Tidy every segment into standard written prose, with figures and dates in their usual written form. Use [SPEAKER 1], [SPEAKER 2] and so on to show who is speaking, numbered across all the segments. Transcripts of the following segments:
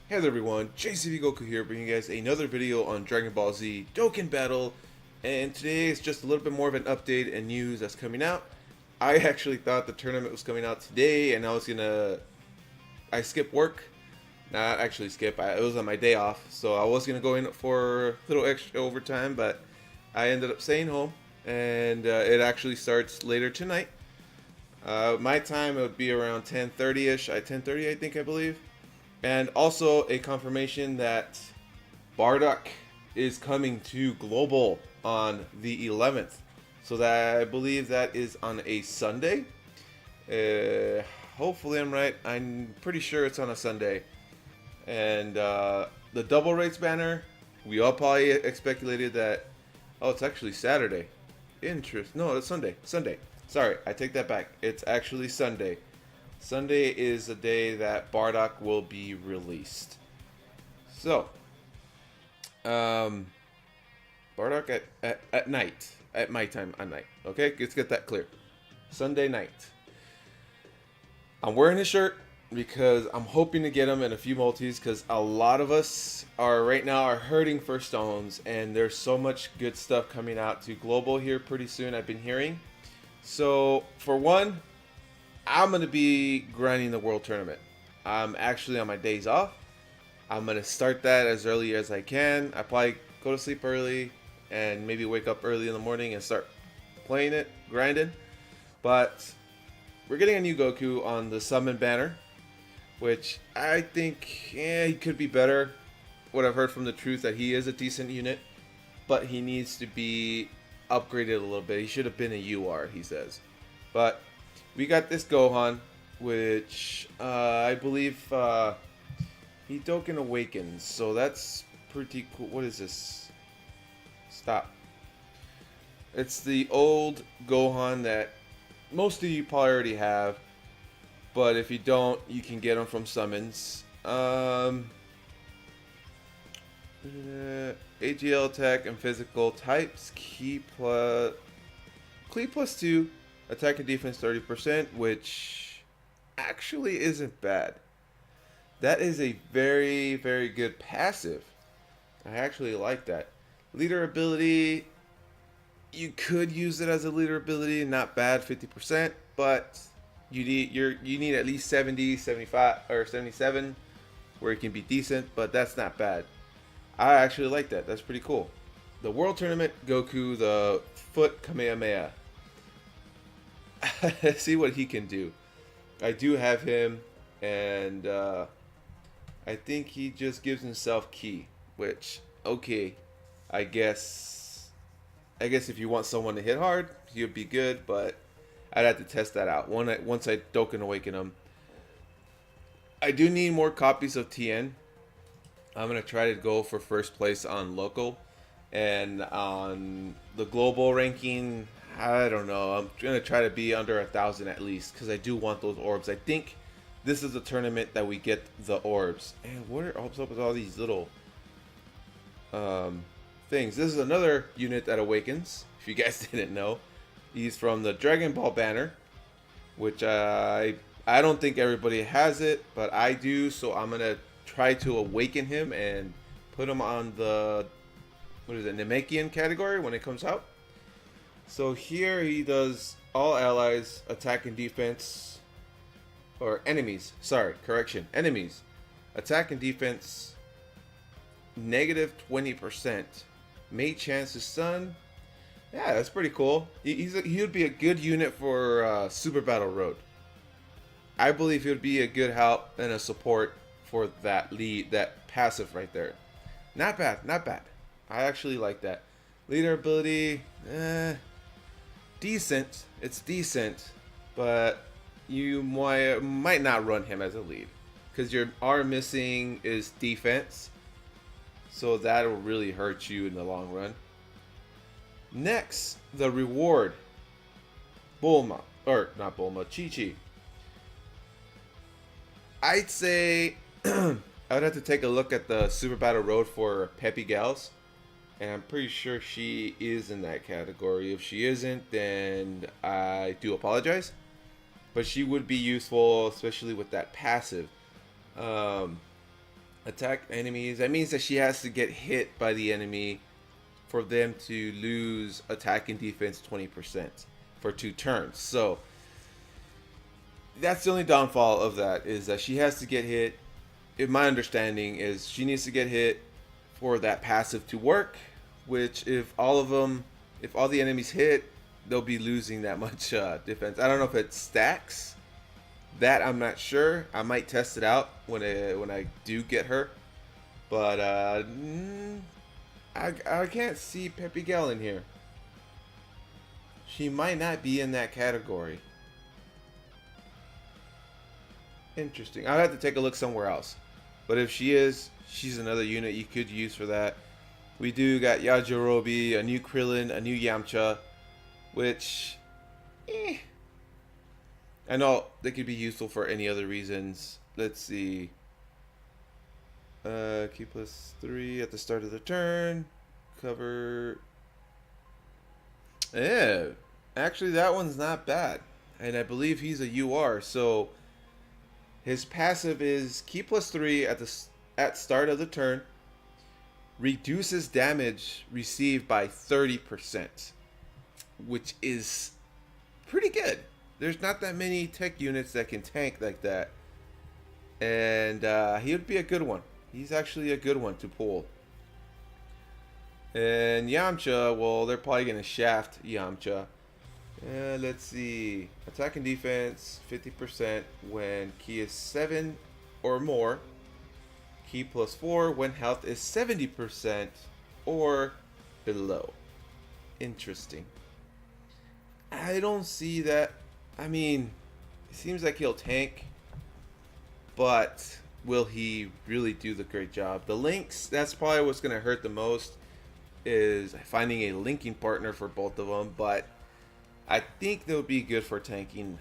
[SPEAKER 1] Hey there everyone, JCV Goku here, bringing you guys another video on Dragon Ball Z Dokkan Battle, and today is just a little bit more of an update and news that's coming out. I actually thought the tournament was coming out today, and I skipped work, not actually skip, it was on my day off, so I was gonna go in for a little extra overtime, but I ended up staying home, and it actually starts later tonight. My time, it would be around 10:30ish, 10:30 I believe. And also a confirmation that Bardock is coming to Global on the 11th. So that I believe that is on a Sunday. Hopefully I'm right. I'm pretty sure it's on a Sunday. And the double rates banner, we all probably speculated that, oh, it's actually Saturday. No, it's Sunday. Sunday. Sorry, I take that back. It's actually Sunday. Sunday is the day that Bardock will be released. So, Bardock at night. At my time, at night. Okay, let's get that clear. Sunday night. I'm wearing his shirt because I'm hoping to get him in a few multis because a lot of us are right now are hurting for stones, and there's so much good stuff coming out to Global here pretty soon, I've been hearing. So, for one, I'm going to be grinding the World Tournament. I'm actually on my days off. I'm going to start that as early as I can. I probably go to sleep early and maybe wake up early in the morning and start playing it, grinding. But we're getting a new Goku on the Summon banner, which I think he could be better. What I've heard from the truth that he is a decent unit, but he needs to be upgraded a little bit. He should have been a UR, he says. But we got this Gohan, which I believe he Dokkan Awakens, so that's pretty cool. What is this? Stop. It's the old Gohan that most of you probably already have, but if you don't, you can get them from summons. AGL attack and physical types, Ki plus 2. Attack and defense 30%, which actually isn't bad. That is a very, very good passive. I actually like that. Leader ability, you could use it as a leader ability, not bad, 50%, but you need at least 70, 75, or 77 where it can be decent, but that's not bad. I actually like that. That's pretty cool. The World Tournament Goku, the Foot Kamehameha. See what he can do. I do have him, and I think he just gives himself Ki, which, okay, I guess if you want someone to hit hard, he'd be good, but I'd have to test that out. Once I Dokkan Awaken him. I do need more copies of TN. I'm going to try to go for first place on local, and on the global ranking, I don't know. I'm going to try to be under 1,000 at least, because I do want those orbs. I think this is the tournament that we get the orbs. And what are up with all these little things? This is another unit that awakens, if you guys didn't know. He's from the Dragon Ball banner, which I don't think everybody has it, but I do. So I'm going to try to awaken him and put him on the, what is it, Namekian category when it comes out. So here he does all allies, attack and defense, or enemies, sorry, correction, enemies, attack and defense, negative 20%, mate chance to stun. Yeah, that's pretty cool. He would be a good unit for Super Battle Road. I believe he would be a good help and a support for that lead, that passive right there. Not bad, not bad. I actually like that. Leader ability, decent. It's decent, but you might not run him as a lead because your R missing is defense, so that'll really hurt you in the long run. Next, the reward, Bulma, or not Bulma, Chi-Chi. I'd say I would have to take a look at the Super Battle Road for Peppy Gals, and I'm pretty sure she is in that category. If she isn't, then I do apologize. But she would be useful, especially with that passive. Attack enemies. That means that she has to get hit by the enemy for them to lose attack and defense 20% for 2 turns. So that's the only downfall of that, is that she has to get hit. In my understanding is she needs to get hit for that passive to work, which if all the enemies hit, they'll be losing that much defense. I don't know if it stacks. That I'm not sure. I might test it out when I do get her. But I can't see Peppy Gale in here. She might not be in that category. Interesting. I'll have to take a look somewhere else. But if she is, she's another unit you could use for that. We do got Yajirobe, a new Krillin, a new Yamcha, which, I know they could be useful for any other reasons. Let's see. Key +3 at the start of the turn. Cover. Yeah, actually that one's not bad. And I believe he's a UR, so his passive is key +3 at start of the turn. Reduces damage received by 30%, which is pretty good. There's not that many tech units that can tank like that. And he would be a good one. He's actually a good one to pull. And Yamcha, well, they're probably going to shaft Yamcha. Let's see. Attack and defense, 50% when key is 7 or more. Key +4 when health is 70% or below. Interesting. I don't see that. I mean, it seems like he'll tank, but will he really do the great job? The links, that's probably what's going to hurt the most, is finding a linking partner for both of them, but I think they'll be good for tanking.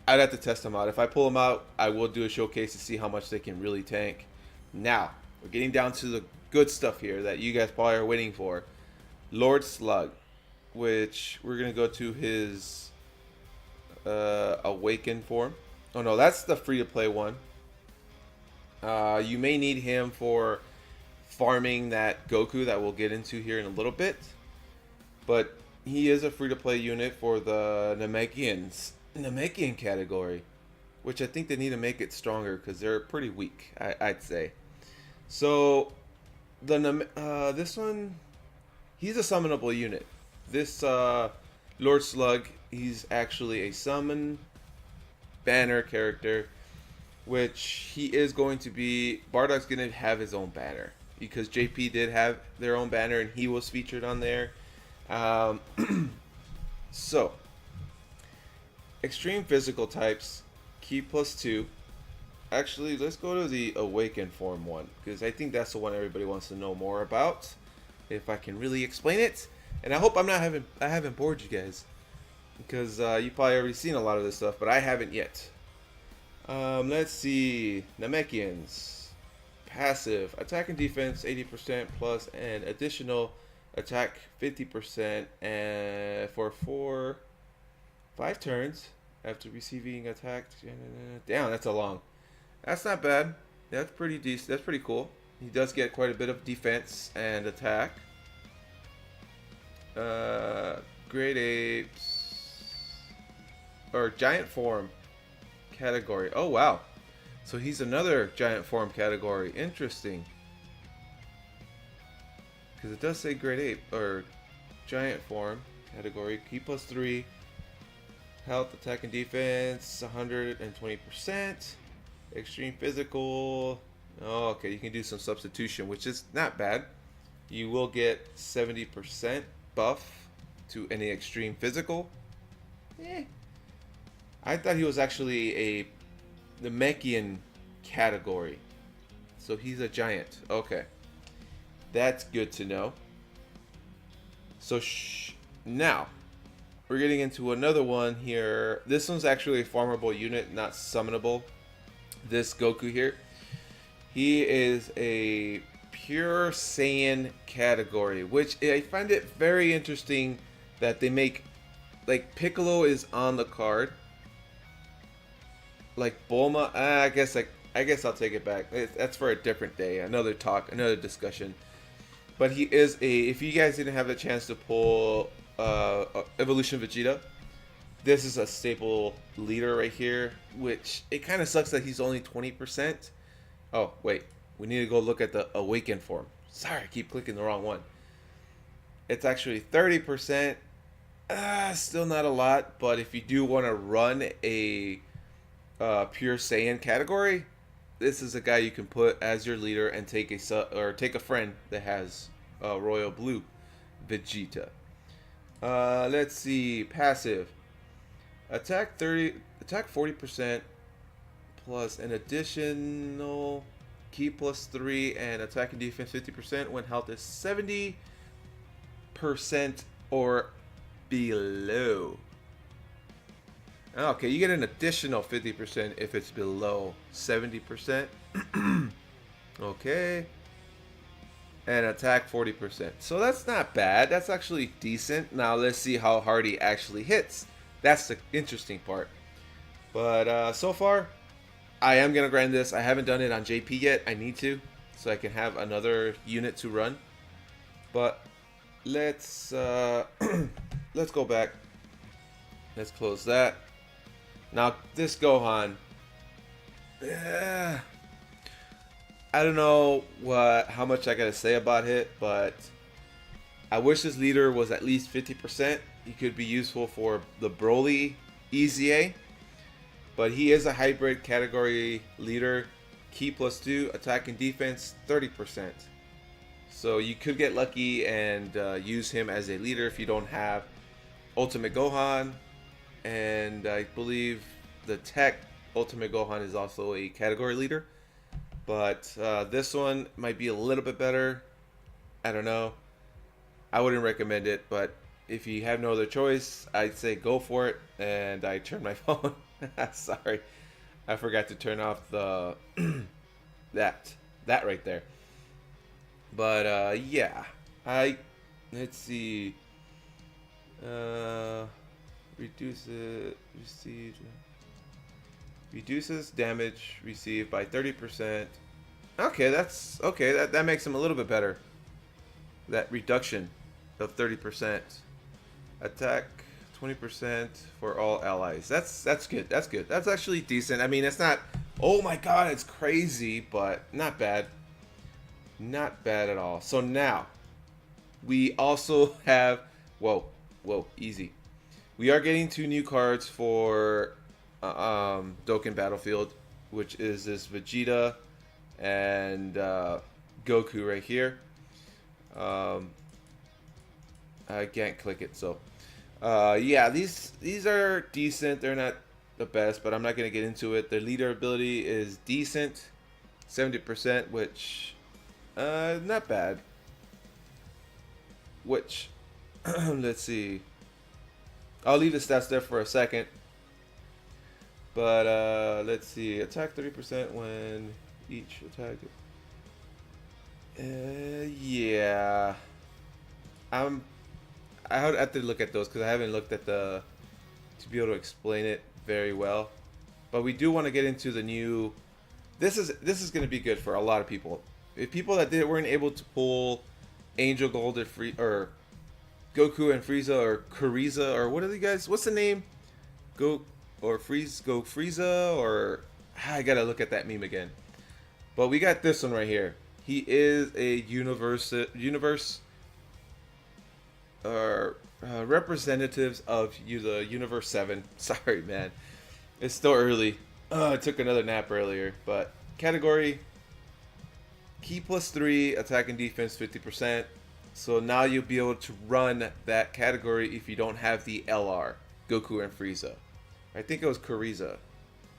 [SPEAKER 1] I'd have to test them out. If I pull them out, I will do a showcase to see how much they can really tank. Now, we're getting down to the good stuff here that you guys probably are waiting for. Lord Slug, which we're going to go to his Awakened form. Oh no, that's the free-to-play one. You may need him for farming that Goku that we'll get into here in a little bit. But he is a free-to-play unit for the Namekian category, which I think they need to make it stronger because they're pretty weak, I'd say. So this one, he's a summonable unit. This Lord Slug, he's actually a summon banner character, which he is going to be. Bardock's going to have his own banner because JP did have their own banner and he was featured on there. So, extreme physical types, key +2. Actually, let's go to the Awakened form one because I think that's the one everybody wants to know more about. If I can really explain it, and I hope I haven't bored you guys because you probably already seen a lot of this stuff, but I haven't yet. Let's see, Namekians, passive, attack and defense 80% plus an additional attack 50% and for 5 turns after receiving attacked. Damn, that's a long. That's not bad. That's pretty decent. That's pretty cool. He does get quite a bit of defense and attack. Great apes or giant form category. Oh wow. So he's another giant form category. Interesting. Because it does say great ape or giant form category. Key +3. Health, attack, and defense 120%. Extreme physical. Oh, okay, you can do some substitution, which is not bad. You will get 70% buff to any extreme physical. I thought he was actually a Namekian category. So he's a giant. Okay. That's good to know. So now, we're getting into another one here. This one's actually a farmable unit, not summonable. This Goku here. He is a pure Saiyan category, which I find it very interesting that they make, like, Piccolo is on the card. Like Bulma, I guess like I guess I'll take it back. That's for a different day, another talk, another discussion. But he is a. If you guys didn't have the chance to pull Evolution Vegeta, this is a staple leader right here. Which it kind of sucks that he's only 20%. Oh wait, we need to go look at the Awakened form. Sorry, I keep clicking the wrong one. It's actually 30%. Still not a lot, but if you do want to run a pure Saiyan category, this is a guy you can put as your leader and take a friend that has Royal Blue Vegeta. Let's see, passive. Attack 40% plus an additional key plus 3 and attack and defense 50% when health is 70% or below. Okay, you get an additional 50% if it's below 70%. Okay. And attack 40%. So that's not bad. That's actually decent. Now let's see how hard he actually hits. That's the interesting part. But so far, I am going to grind this. I haven't done it on JP yet. I need to, so I can have another unit to run. But let's let's go back. Let's close that. Now this Gohan, I don't know how much I gotta say about it, but I wish this leader was at least 50%. He could be useful for the Broly EZA, but he is a hybrid category leader. Key plus 2, attack and defense 30%. So you could get lucky and use him as a leader if you don't have Ultimate Gohan. And I believe the Tech Ultimate Gohan is also a category leader. But this one might be a little bit better. I don't know. I wouldn't recommend it, but if you have no other choice, I'd say go for it. And I turned my phone. Sorry. I forgot to turn off the that right there. But yeah. Let's see. Reduces damage received by 30%. Okay, that makes him a little bit better. That reduction of 30%. Attack 20% for all allies. That's good. That's good. That's actually decent. I mean, it's not, oh my god, it's crazy, but not bad. Not bad at all. So now we also have, whoa, easy. We are getting 2 new cards for Dokkan Battlefield, which is this Vegeta and Goku right here. I can't click it, so yeah, these are decent. They're not the best, but I'm not gonna get into it. Their leader ability is decent, 70%, which not bad. Which let's see. I'll leave the stats there for a second. But let's see. Attack 30% when each attack. Yeah. I would have to look at those because I haven't looked at to be able to explain it very well. But we do want to get into the new. This is going to be good for a lot of people. If people that weren't able to pull Angel Gold or Goku and Frieza or Kuriza or what are you guys? What's the name? Go Frieza or I gotta look at that meme again. But we got this one right here. He is a universe representatives of the Universe 7. Sorry, man. It's still early. I took another nap earlier. But category Key plus 3, attack and defense 50%. So now you'll be able to run that category if you don't have the LR, Goku and Frieza. I think it was Kuriza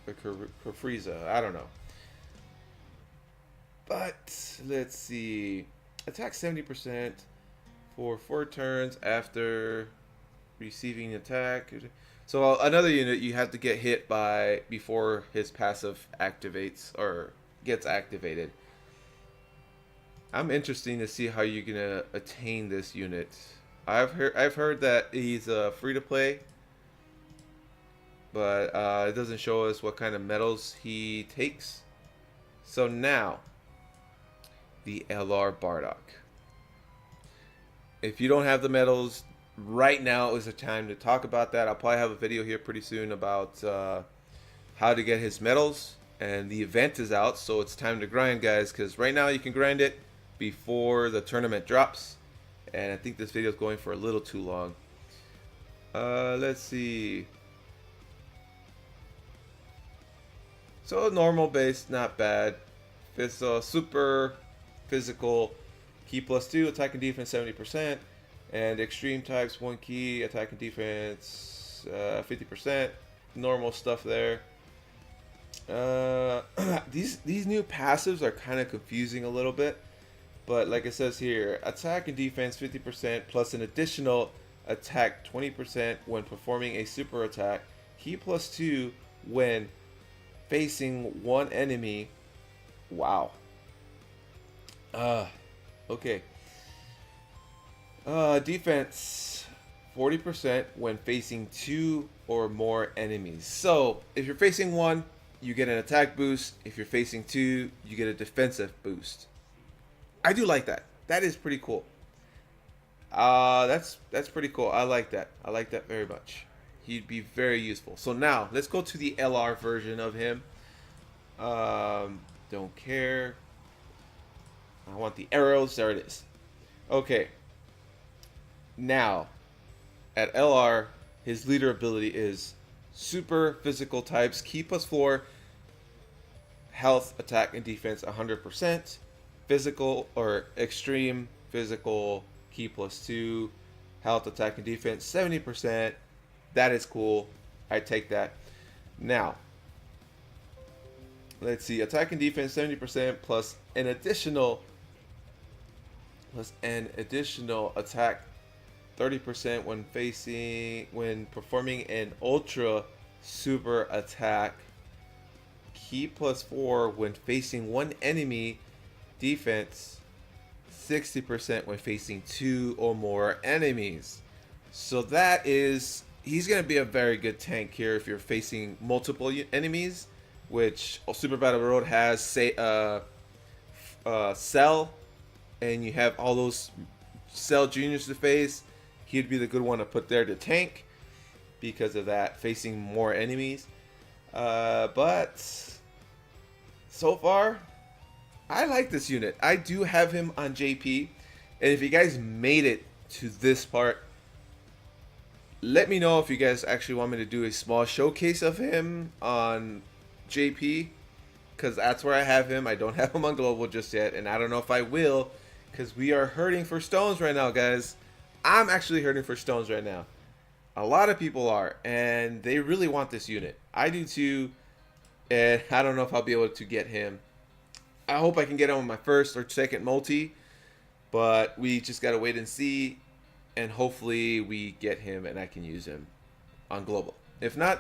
[SPEAKER 1] or Frieza. I don't know. But let's see. Attack 70% for 4 turns after receiving attack. So another unit you have to get hit by before his passive activates or gets activated. I'm interested to see how you're gonna attain this unit. I've heard that he's free to play, but it doesn't show us what kind of medals he takes. So now, the LR Bardock. If you don't have the medals, right now is the time to talk about that. I'll probably have a video here pretty soon about how to get his medals. And the event is out, so it's time to grind, guys, because right now you can grind it before the tournament drops. And I think this video is going for a little too long. Let's see. So normal base, not bad. It's super physical. Key +2, attack and defense 70%. And extreme types, 1 key, attack and defense 50%. Normal stuff there. These new passives are kind of confusing a little bit. But like it says here, attack and defense 50% plus an additional attack 20% when performing a super attack. Key +2 when facing one enemy. Wow. Okay. Defense 40% when facing 2 or more enemies. So if you're facing 1, you get an attack boost. If you're facing 2, you get a defensive boost. I do like that. That is pretty cool. That's pretty cool. I like that. I like that very much. He'd be very useful. So now let's go to the LR version of him. Don't care. I want the arrows. There it is. Okay. Now, at LR, his leader ability is super physical types. Key +4. Health, attack, and defense 100%. Physical or extreme physical. Key +2. Health, attack, and defense 70%. That is cool. I take that. Now, let's see. Attack and defense 70% plus an additional attack 30% when performing an ultra super attack. Key +4 when facing one enemy. Defense 60% when facing 2 or more enemies. So that is, he's going to be a very good tank here if you're facing multiple enemies, which Super Battle Road has, say, Cell, and you have all those Cell Juniors to face. He'd be the good one to put there to tank because of that, facing more enemies. But so far, I like this unit. I do have him on JP, and if you guys made it to this part, let me know if you guys actually want me to do a small showcase of him on JP, because that's where I have him. I don't have him on Global just yet, and I don't know if I will, because we are hurting for stones right now, guys. I'm actually hurting for stones right now. A lot of people are, and they really want this unit. I do too, and I don't know if I'll be able to get him. I hope I can get him on my first or second multi, but we just got to wait and see, and hopefully we get him and I can use him on Global. If not,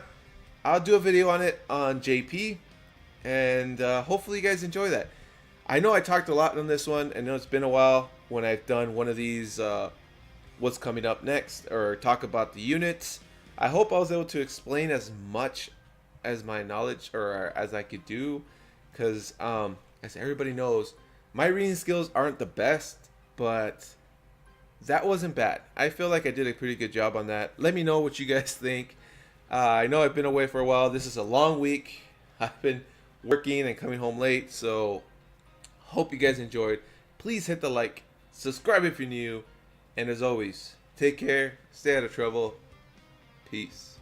[SPEAKER 1] I'll do a video on it on JP, and hopefully you guys enjoy that. I know I talked a lot on this one. I know it's been a while when I've done one of these what's coming up next or talk about the units. I hope I was able to explain as much as my knowledge or as I could do, because as everybody knows, my reading skills aren't the best, but that wasn't bad. I feel like I did a pretty good job on that. Let me know what you guys think. I know I've been away for a while. This is a long week. I've been working and coming home late, so hope you guys enjoyed. Please hit the like, subscribe if you're new, and as always, take care, stay out of trouble. Peace.